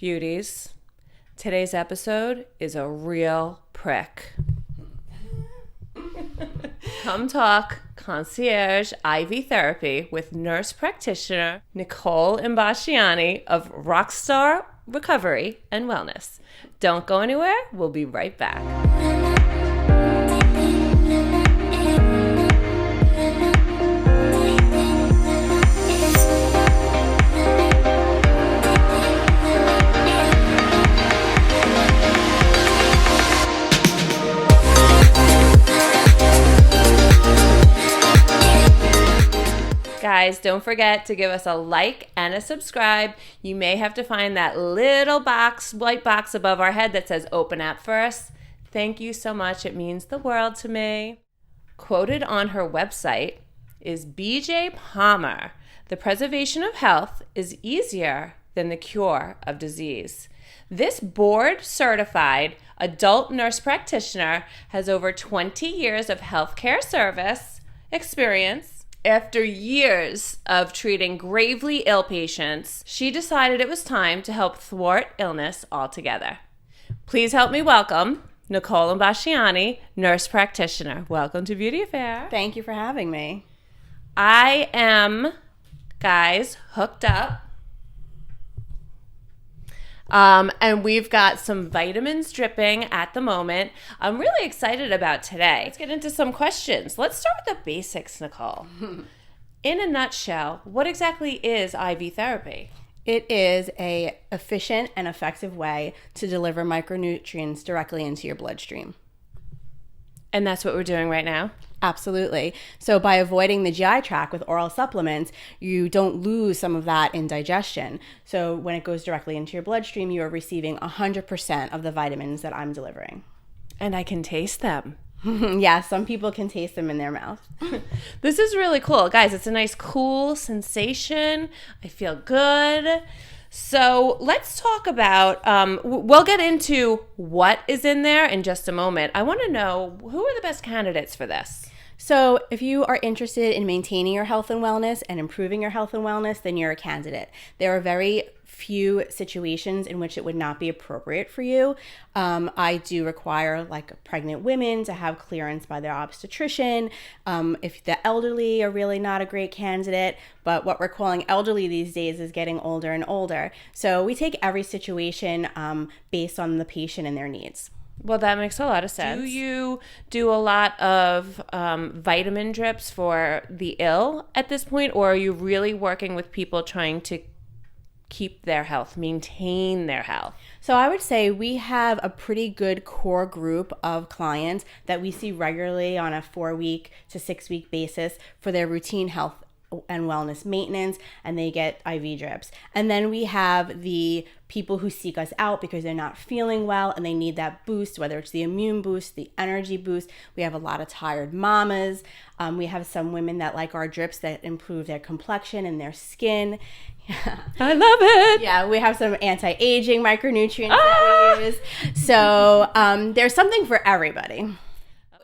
Beauties, today's episode is a real prick. Come talk concierge IV therapy with nurse practitioner Nicole Imbasciani of Rockstar Recovery and Wellness. Don't go anywhere. We'll be right back. Guys, don't forget to give us a like and a subscribe. You may have to find that little white box above our head that says open app first. Thank you so much. It means the world to me. Quoted on her website is BJ Palmer. The preservation of health is easier than the cure of disease. This board-certified adult nurse practitioner has over 20 years of healthcare service experience. After years of treating gravely ill patients, she decided it was time to help thwart illness altogether. Please help me welcome Nicole Imbasciani, nurse practitioner. Welcome to Beauty Affair. Thank you for having me. I am, guys, hooked up. And we've got some vitamins dripping at the moment. I'm really excited about today. Let's get into some questions. Let's start with the basics, Nicole. In a nutshell, what exactly is IV therapy? It is an efficient and effective way to deliver micronutrients directly into your bloodstream. And that's what we're doing right now? Absolutely. So by avoiding the GI tract with oral supplements, you don't lose some of that in digestion. So when it goes directly into your bloodstream, you are receiving 100% of the vitamins that I'm delivering. And I can taste them. Yeah, some people can taste them in their mouth. This is really cool. Guys, it's a nice cool sensation. I feel good. So let's talk about, we'll get into what is in there in just a moment. I want to know, who are the best candidates for this? So if you are interested in maintaining your health and wellness and improving your health and wellness, then you're a candidate. There are very few situations in which it would not be appropriate for you. I do require like pregnant women to have clearance by their obstetrician. If the elderly are really not a great candidate, but what we're calling elderly these days is getting older and older. So we take every situation based on the patient and their needs. Well, that makes a lot of sense. Do you do a lot of vitamin drips for the ill at this point, or are you really working with people trying to keep their health, maintain their health? So I would say we have a pretty good core group of clients that we see regularly on a 4-week to 6-week basis for their routine health and wellness maintenance, and they get IV drips. And then we have the people who seek us out because they're not feeling well and they need that boost, whether it's the immune boost, the energy boost. We have a lot of tired mamas. We have some women that like our drips that improve their complexion and their skin. I love it. Yeah, we have some anti-aging micronutrients that we use. So there's something for everybody.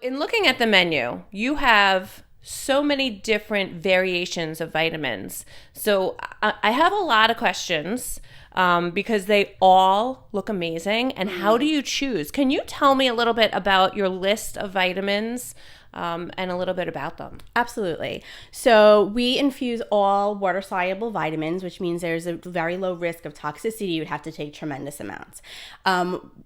In looking at the menu, you have so many different variations of vitamins. So I have a lot of questions because they all look amazing. And how do you choose? Can you tell me a little bit about your list of vitamins and a little bit about them? Absolutely. So we infuse all water-soluble vitamins, which means there's a very low risk of toxicity. You would have to take tremendous amounts.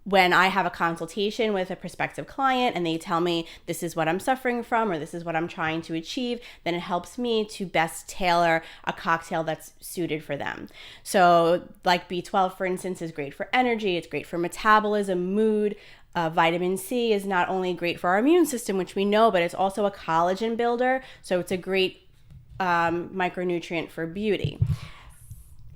When I have a consultation with a prospective client and they tell me this is what I'm suffering from or this is what I'm trying to achieve, then it helps me to best tailor a cocktail that's suited for them. So like B12, for instance, is great for energy. It's great for metabolism, mood. Vitamin C is not only great for our immune system, which we know, but it's also a collagen builder. So it's a great micronutrient for beauty.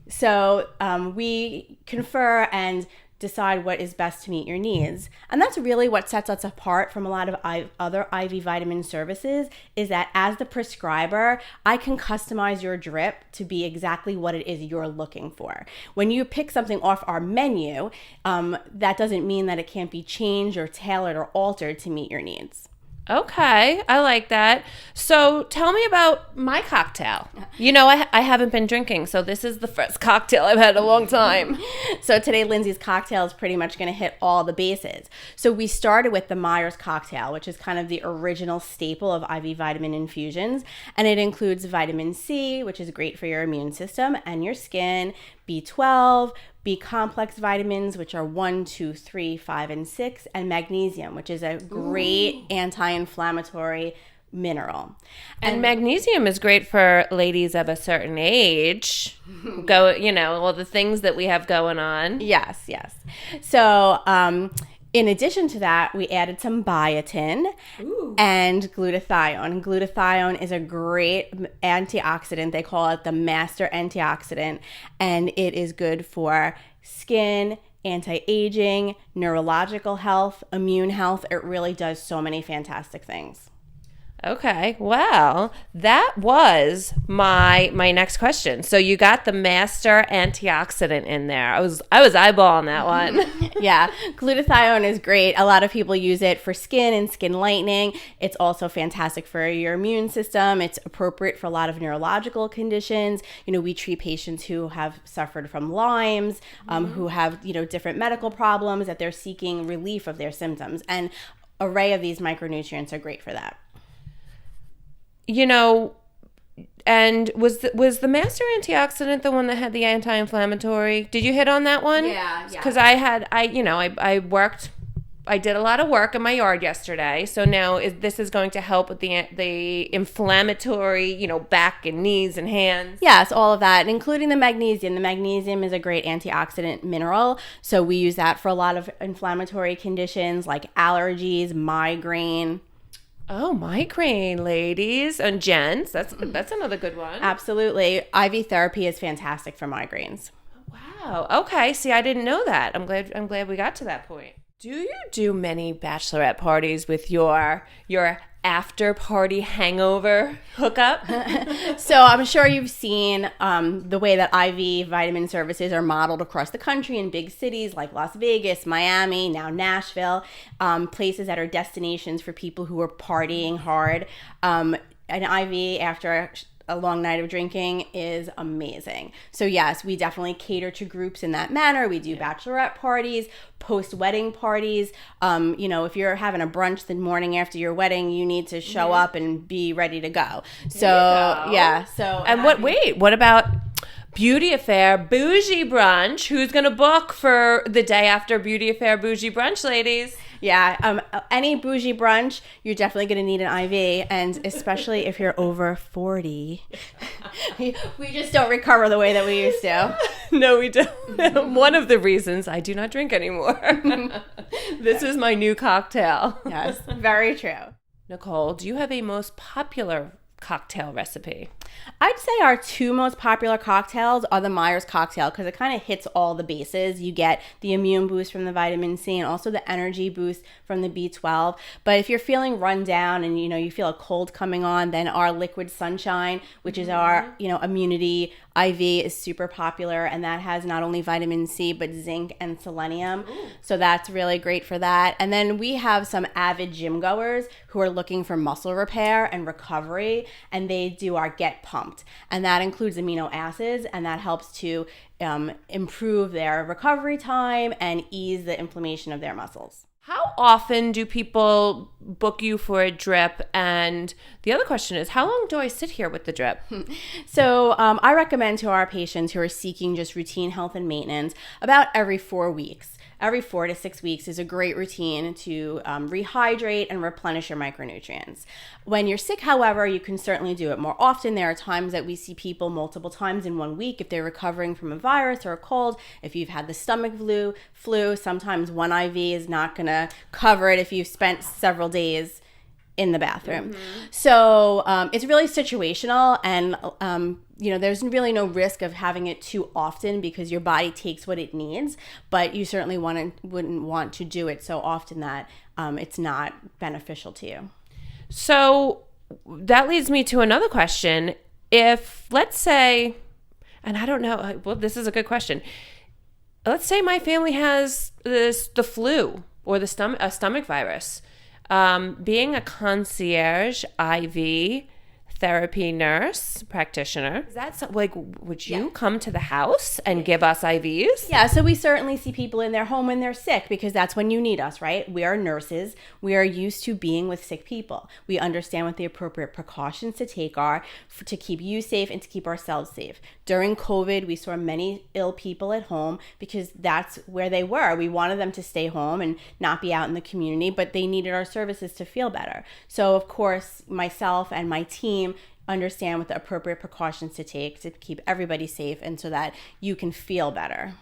So we confer and decide what is best to meet your needs. And that's really what sets us apart from a lot of other IV vitamin services, is that as the prescriber, I can customize your drip to be exactly what it is you're looking for. When you pick something off our menu, that doesn't mean that it can't be changed or tailored or altered to meet your needs. Okay, I like that. So tell me about my cocktail. You know, I haven't been drinking, so this is the first cocktail I've had in a long time. So today, Lindsay's cocktail is pretty much going to hit all the bases. So we started with the Myers cocktail, which is kind of the original staple of IV vitamin infusions. And it includes vitamin C, which is great for your immune system and your skin, B12, B complex vitamins, which are 1, 2, 3, 5, and 6, and magnesium, which is a great anti-inflammatory mineral. And magnesium is great for ladies of a certain age. All the things that we have going on. Yes. So, in addition to that, we added some biotin and glutathione. Glutathione is a great antioxidant. They call it the master antioxidant, and it is good for skin, anti-aging, neurological health, immune health. It really does so many fantastic things. Okay, well, that was my next question. So you got the master antioxidant in there. I was eyeballing that one. Yeah, glutathione is great. A lot of people use it for skin and skin lightening. It's also fantastic for your immune system. It's appropriate for a lot of neurological conditions. We treat patients who have suffered from Lyme's, who have, different medical problems that they're seeking relief of their symptoms. And an array of these micronutrients are great for that. And was the master antioxidant the one that had the anti-inflammatory? Did you hit on that one? Yeah. Because I did a lot of work in my yard yesterday. So now this is going to help with the inflammatory, back and knees and hands. Yes, all of that, including the magnesium. The magnesium is a great antioxidant mineral. So we use that for a lot of inflammatory conditions like allergies, migraine. Oh, migraine, ladies and gents. That's another good one. Absolutely. IV therapy is fantastic for migraines. Wow. Okay. See, I didn't know that. I'm glad we got to that point. Do you do many bachelorette parties with your after party hangover hookup? So I'm sure you've seen the way that IV vitamin services are modeled across the country in big cities like Las Vegas, Miami, now Nashville, places that are destinations for people who are partying hard. An IV after a long night of drinking is amazing. So yes, we definitely cater to groups in that manner. We do bachelorette parties, post-wedding parties. If you're having a brunch the morning after your wedding, you need to show up and be ready to go. So yeah. So what about Beauty Affair Bougie Brunch? Who's gonna book for the day after Beauty Affair Bougie Brunch, ladies? Yeah, any bougie brunch, you're definitely going to need an IV, and especially if you're over 40. We just don't recover the way that we used to. No, we don't. One of the reasons I do not drink anymore. This is my new cocktail. Yes, very true. Nicole, do you have a most popular cocktail recipe? I'd say our two most popular cocktails are the Myers cocktail because it kind of hits all the bases. You get the immune boost from the vitamin C and also the energy boost from the B12. But if you're feeling run down and you feel a cold coming on, then our liquid sunshine, which is our immunity IV, is super popular, and that has not only vitamin C but zinc and selenium. Ooh. So that's really great for that. And then we have some avid gym goers who are looking for muscle repair and recovery, and they do our Get Pumped, and that includes amino acids, and that helps to improve their recovery time and ease the inflammation of their muscles. How often do people book you for a drip? And the other question is, how long do I sit here with the drip? So I recommend to our patients who are seeking just routine health and maintenance about every 4 weeks. Every 4 to 6 weeks is a great routine to rehydrate and replenish your micronutrients. When you're sick, however, you can certainly do it more often. There are times that we see people multiple times in 1 week if they're recovering from a virus or a cold. If you've had the stomach flu, sometimes one IV is not going to cover it if you've spent several days in the bathroom. Mm-hmm. So it's really situational, and there's really no risk of having it too often because your body takes what it needs, but you certainly wouldn't want to do it so often that it's not beneficial to you. So that leads me to another question. If, let's say, and I don't know, well, this is a good question. Let's say my family has the flu or a stomach virus. Being a concierge IV therapy nurse practitioner, is that like, would you come to the house and give us IVs? Yeah, so we certainly see people in their home when they're sick because that's when you need us, right? We are nurses. We are used to being with sick people. We understand what the appropriate precautions to take are to keep you safe and to keep ourselves safe. During COVID, we saw many ill people at home because that's where they were. We wanted them to stay home and not be out in the community, but they needed our services to feel better. So, of course, myself and my team understand what the appropriate precautions to take to keep everybody safe and so that you can feel better.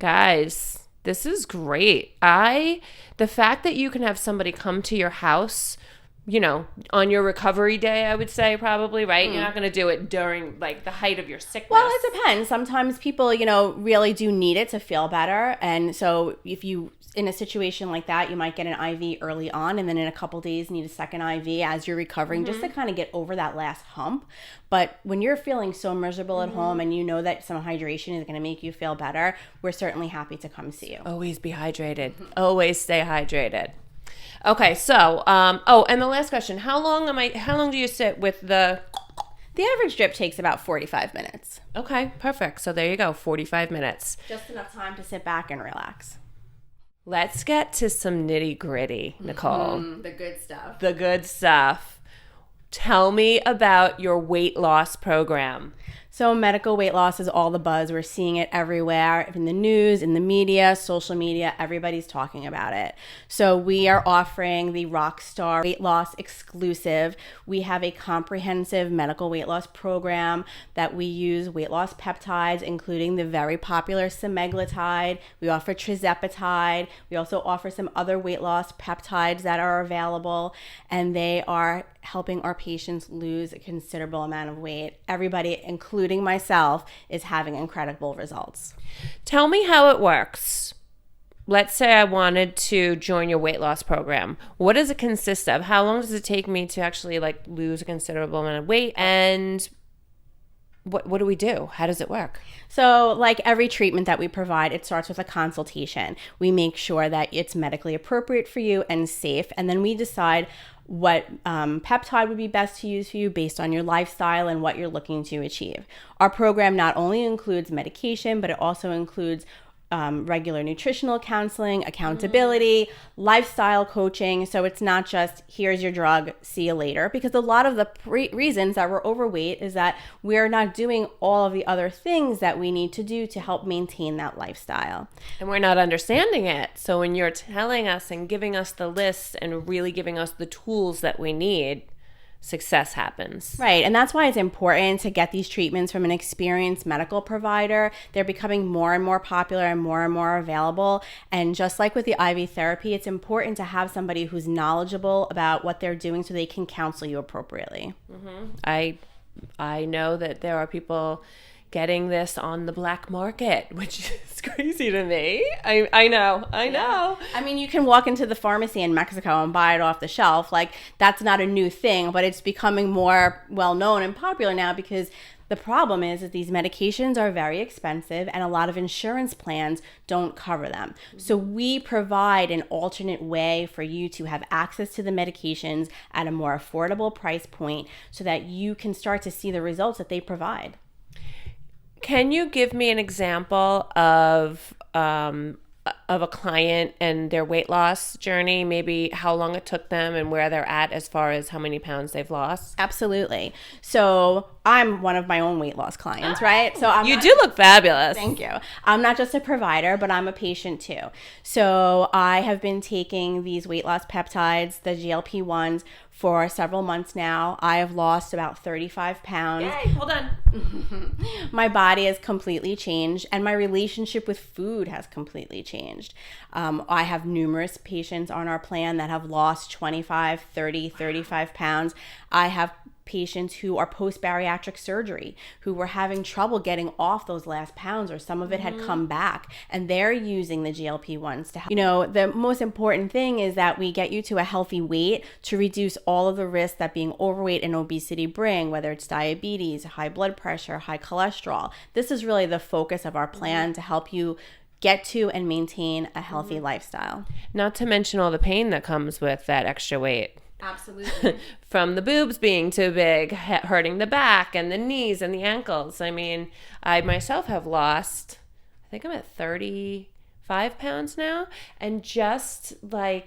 Guys, this is great. The fact that you can have somebody come to your house, you know, on your recovery day, I would say probably, right? You're not going to do it during like the height of your sickness. Well, it depends. Sometimes people, really do need it to feel better. And so if you, in a situation like that, you might get an IV early on and then in a couple days need a second IV as you're recovering just to kind of get over that last hump. But when you're feeling so miserable at home and you know that some hydration is going to make you feel better, we're certainly happy to come see you. Always be hydrated. Always stay hydrated. Okay, so, and the last question, how long do you sit with the average drip takes about 45 minutes. Okay, perfect. So there you go, 45 minutes. Just enough time to sit back and relax. Let's get to some nitty gritty, Nicole. The good stuff. The good stuff. Tell me about your weight loss program. So medical weight loss is all the buzz. We're seeing it everywhere, in the news, in the media, social media, everybody's talking about it. So we are offering the Rockstar Weight Loss Exclusive. We have a comprehensive medical weight loss program that we use weight loss peptides, including the very popular semaglutide. We offer tirzepatide. We also offer some other weight loss peptides that are available, and they are helping our patients lose a considerable amount of weight. Everybody, including myself, is having incredible results. Tell me how it works. Let's say I wanted to join your weight loss program. What does it consist of? How long does it take me to actually lose a considerable amount of weight? And what do we do? How does it work? So like every treatment that we provide, it starts with a consultation. We make sure that it's medically appropriate for you and safe, and then we decide what peptide would be best to use for you based on your lifestyle and what you're looking to achieve. Our program not only includes medication, but it also includes regular nutritional counseling, accountability, lifestyle coaching. So it's not just, here's your drug, see you later. Because a lot of the reasons that we're overweight is that we're not doing all of the other things that we need to do to help maintain that lifestyle. And we're not understanding it. So when you're telling us and giving us the list and really giving us the tools that we need, success happens. Right. And that's why it's important to get these treatments from an experienced medical provider. They're becoming more and more popular and more available. And just like with the IV therapy, it's important to have somebody who's knowledgeable about what they're doing so they can counsel you appropriately. I know that there are people getting this on the black market, which is crazy to me. I know. Yeah. I mean, you can walk into the pharmacy in Mexico and buy it off the shelf. That's not a new thing, but it's becoming more well-known and popular now because the problem is that these medications are very expensive and a lot of insurance plans don't cover them. So we provide an alternate way for you to have access to the medications at a more affordable price point so that you can start to see the results that they provide. Can you give me an example of a client and their weight loss journey, maybe how long it took them and where they're at as far as how many pounds they've lost? Absolutely. So I'm one of my own weight loss clients, right? So you do look fabulous. Thank you. I'm not just a provider, but I'm a patient too. So I have been taking these weight loss peptides, the GLP-1s, for several months now. I have lost about 35 pounds. Yay, hold on. My body has completely changed and my relationship with food has completely changed. I have numerous patients on our plan that have lost 25, 30, 35 pounds. I have patients who are post-bariatric surgery who were having trouble getting off those last pounds, or some of it had come back, and they're using the GLP-1s to help. The most important thing is that we get you to a healthy weight to reduce all of the risks that being overweight and obesity bring, whether it's diabetes, high blood pressure, high cholesterol. This is really the focus of our plan, to help you get to and maintain a healthy lifestyle. Not to mention all the pain that comes with that extra weight. Absolutely. From the boobs being too big, hurting the back and the knees and the ankles. I mean, I myself have lost, I think I'm at 35 pounds now. And just the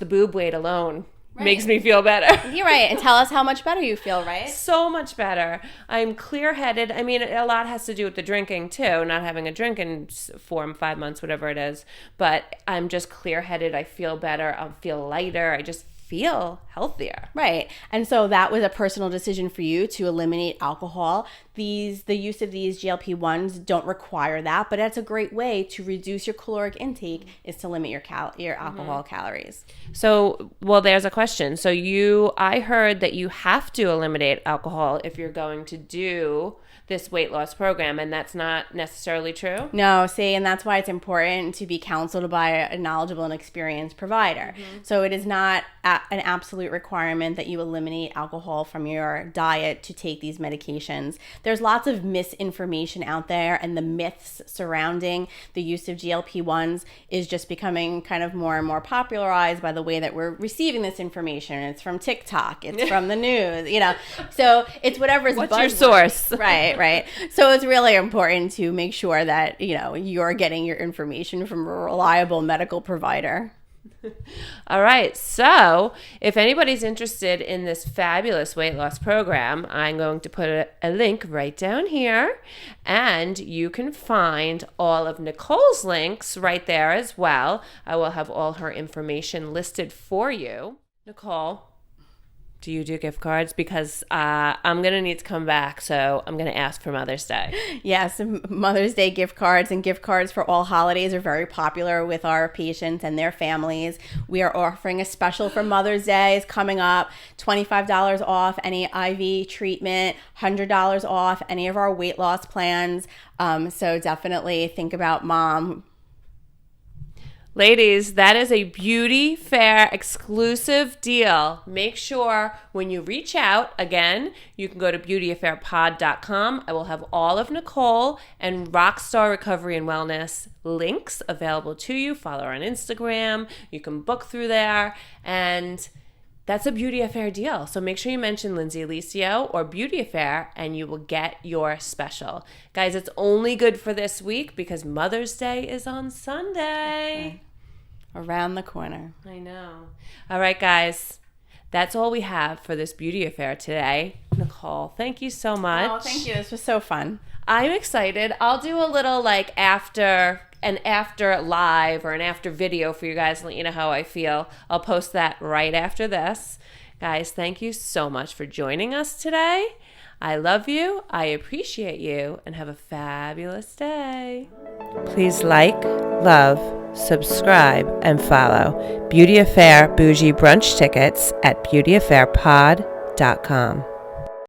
boob weight alone makes me feel better. You're right. And tell us how much better you feel, right? So much better. I'm clear-headed. I mean, a lot has to do with the drinking too, not having a drink in 4 5 months, whatever it is. But I'm just clear-headed. I feel better. I feel lighter. I just feel healthier. Right. And so that was a personal decision for you to eliminate alcohol. The use of these GLP-1s don't require that, but that's a great way to reduce your caloric intake, is to limit your alcohol calories. So, well, there's a question. So I heard that you have to eliminate alcohol if you're going to do this weight loss program, and that's not necessarily true? No, see, and that's why it's important to be counseled by a knowledgeable and experienced provider. So it is not an absolute requirement that you eliminate alcohol from your diet to take these medications. There's lots of misinformation out there, and the myths surrounding the use of GLP-1s is just becoming kind of more and more popularized by the way that we're receiving this information. It's from TikTok, it's from the news, so it's whatever's What's your source? Right. So it's really important to make sure that, you're getting your information from a reliable medical provider. All right. So if anybody's interested in this fabulous weight loss program, I'm going to put a link right down here, and you can find all of Nicole's links right there as well. I will have all her information listed for you. Nicole, do you do gift cards? Because I'm going to need to come back, so I'm going to ask for Mother's Day. Yes, Mother's Day gift cards and gift cards for all holidays are very popular with our patients and their families. We are offering a special for Mother's Day. It's coming up, $25 off any IV treatment, $100 off any of our weight loss plans. So definitely think about mom. Ladies, that is a Beauty Fair exclusive deal. Make sure when you reach out, again, you can go to beautyaffairpod.com. I will have all of Nicole and Rockstar Recovery and Wellness links available to you. Follow her on Instagram. You can book through there. And that's a Beauty Affair deal. So make sure you mention Lindsay Aliseo or Beauty Affair, and you will get your special. Guys, it's only good for this week because Mother's Day is on Sunday. Around the corner. I know. All right, guys. That's all we have for this Beauty Affair today. Nicole, thank you so much. Oh, thank you. This was so fun. I'm excited. I'll do a little after live or an after video for you guys to let you know how I feel. I'll post that right after this. Guys, thank you so much for joining us today. I love you, I appreciate you, and have a fabulous day. Please like, love, subscribe, and follow Beauty Affair Bougie Brunch Tickets at beautyaffairpod.com.